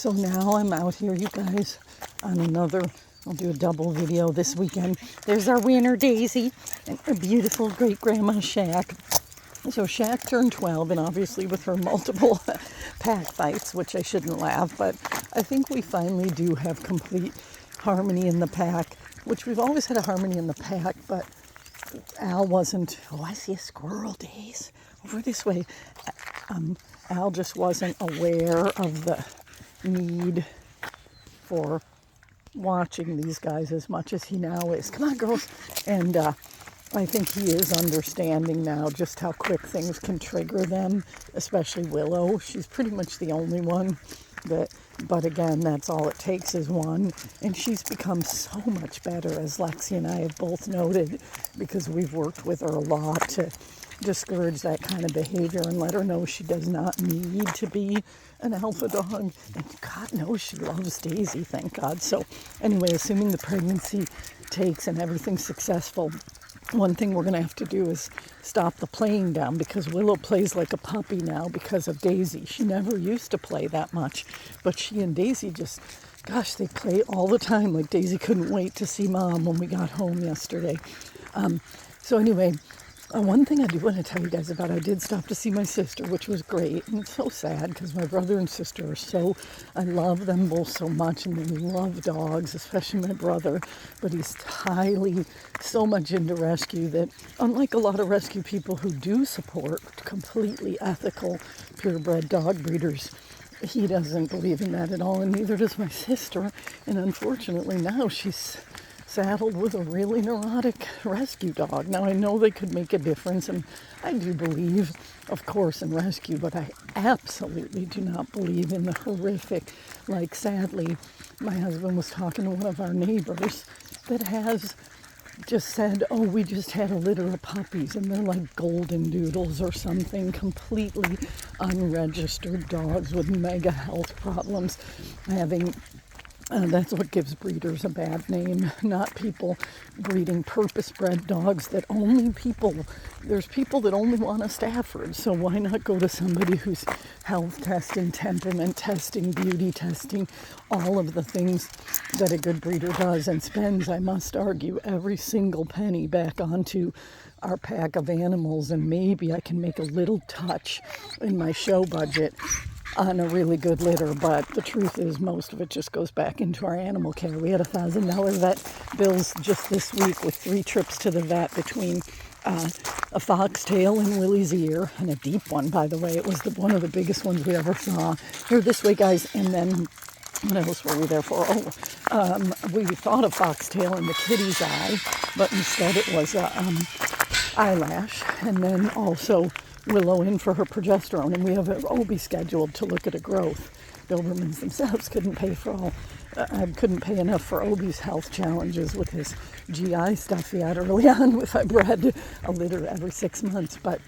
So now I'm out here, you guys, on another, I'll do a double video this weekend. There's our winner, Daisy, and our beautiful great Grandma Shaq. So Shaq turned 12, and obviously with her multiple pack fights, which I shouldn't laugh, but I think we finally do have complete harmony in the pack, which we've always had a harmony in the pack, but Al wasn't, oh, I see a squirrel, Days, over this way. Al just wasn't aware of the need for watching these guys as much as he now is. Come on, girls. And I think he is understanding now just how quick things can trigger them, especially Willow. She's pretty much the only one but again, that's all it takes is one. And she's become so much better, as Lexi and I have both noted, because we've worked with her a lot to discourage that kind of behavior and let her know she does not need to be an alpha dog. And God knows she loves Daisy, thank God. So anyway, assuming the pregnancy takes and everything's successful, one thing we're going to have to do is stop the playing down, because Willow plays like a puppy now because of Daisy. She never used to play that much, but she and Daisy just, gosh, they play all the time. Like Daisy couldn't wait to see Mom when we got home yesterday. So anyway, one thing I do want to tell you guys about, I did stop to see my sister, which was great. And it's so sad because my brother and sister are so, I love them both so much, and they love dogs, especially my brother. But he's so much into rescue that, unlike a lot of rescue people who do support completely ethical, purebred dog breeders, he doesn't believe in that at all, and neither does my sister. And unfortunately now she's saddled with a really neurotic rescue dog. Now, I know they could make a difference, and I do believe, of course, in rescue, but I absolutely do not believe in the horrific, like, sadly, my husband was talking to one of our neighbors that has just said, oh, we just had a litter of puppies, and they're like golden doodles or something, completely unregistered dogs with mega health problems, having that's what gives breeders a bad name, not people breeding purpose-bred dogs that there's people that only want a Stafford, so why not go to somebody who's health testing, temperament testing, beauty testing, all of the things that a good breeder does, and spends, I must argue, every single penny back onto our pack of animals, and maybe I can make a little touch in my show budget on a really good litter, but the truth is most of it just goes back into our animal care. We had $1,000 vet bills just this week, with 3 trips to the vet between a foxtail in Willie's ear, and a deep one, by the way. It was one of the biggest ones we ever saw. Here this way, guys, and then what else were we there for? We thought of foxtail in the kitty's eye, but instead it was eyelash, and then also Willow in for her progesterone, and we have an OB scheduled to look at a growth. Dobermans themselves couldn't pay enough for OB's health challenges with his GI stuff he had early on with I bred a litter every 6 months. But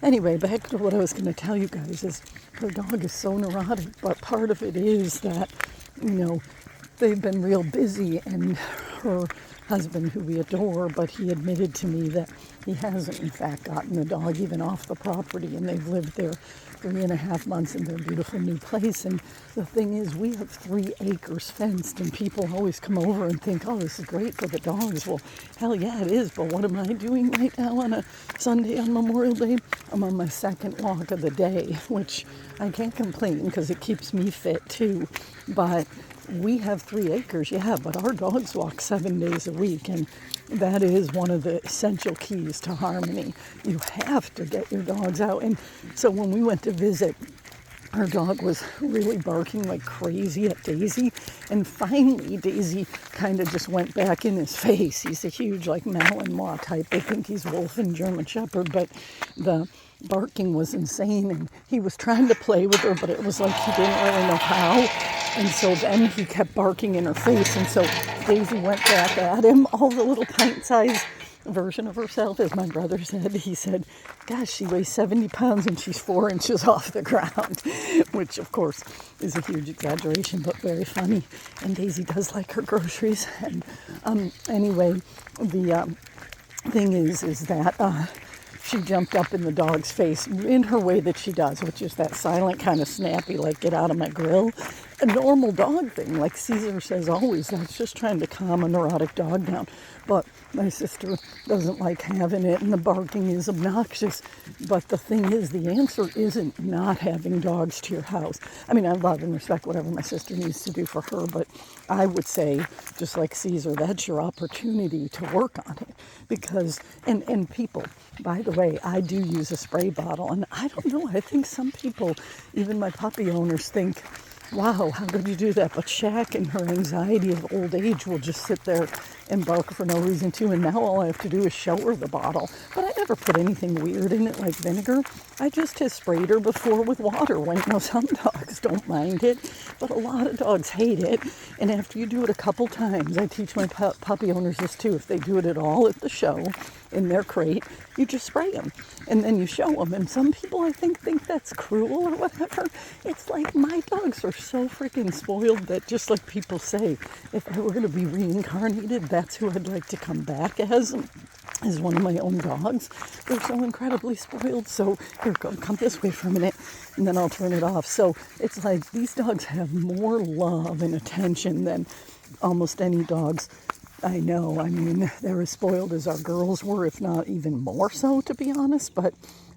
anyway, back to what I was going to tell you guys is her dog is so neurotic, but part of it is that, they've been real busy, and her husband, who we adore, but he admitted to me that he hasn't in fact gotten the dog even off the property, and they've lived there 3.5 months in their beautiful new place. And the thing is, we have 3 acres fenced, and people always come over and think, oh, this is great for the dogs. Well, hell yeah, it is, but what am I doing right now on a Sunday on Memorial Day? I'm on my 2nd walk of the day, which I can't complain because it keeps me fit too, but we have 3 acres, yeah, but our dogs walk 7 days a week, and that is one of the essential keys to harmony. You have to get your dogs out. And so when we went to visit, our dog was really barking like crazy at Daisy, and finally Daisy kind of just went back in his face. He's a huge, like, Malinois type. They think he's Wolf and German Shepherd, but the barking was insane, and he was trying to play with her, but it was like he didn't really know how. And so then he kept barking in her face, and so Daisy went back at him, all the little pint-sized version of herself, as my brother said. He said, gosh, she weighs 70 pounds and she's 4 inches off the ground, which of course is a huge exaggeration, but very funny. And Daisy does like her groceries. And anyway, the thing is that she jumped up in the dog's face in her way that she does, which is that silent kind of snappy, like, get out of my grill. a normal dog thing. Like Caesar says always, that's just trying to calm a neurotic dog down. But my sister doesn't like having it, and the barking is obnoxious. But the thing is, the answer isn't not having dogs to your house. I mean, I love and respect whatever my sister needs to do for her, but I would say, just like Caesar, that's your opportunity to work on it. Because, and people, by the way, I do use a spray bottle, and I don't know, I think some people, even my puppy owners, think, wow, how could you do that? But Shaq, in her anxiety of old age, will just sit there and bark for no reason too. And now all I have to do is show her the bottle. But I never put anything weird in it like vinegar. I just have sprayed her before with water. Like, you know, some dogs don't mind it, but a lot of dogs hate it. And after you do it a couple times, I teach my puppy owners this too. If they do it at all at the show in their crate, you just spray them and then you show them. And some people, I think that's cruel or whatever. It's like, my dogs are so freaking spoiled that, just like people say, if I were going to be reincarnated, that's who I'd like to come back as one of my own dogs. They're so incredibly spoiled. So here, come this way for a minute, and then I'll turn it off. So it's like, these dogs have more love and attention than almost any dogs I know. I mean, they're as spoiled as our girls were, if not even more so, to be honest. But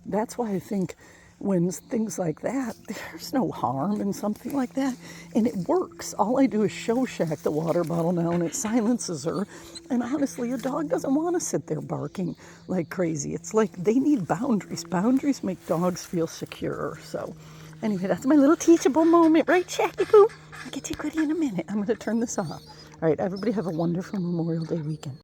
that's why I think when things like that, there's no harm in something like that. And it works. All I do is show Shaq the water bottle now, and it silences her. And honestly, your dog doesn't want to sit there barking like crazy. It's like, they need boundaries. Boundaries make dogs feel secure. So anyway, that's my little teachable moment, right, Shacky Poo? I'll get you goody in a minute. I'm going to turn this off. All right, everybody have a wonderful Memorial Day weekend.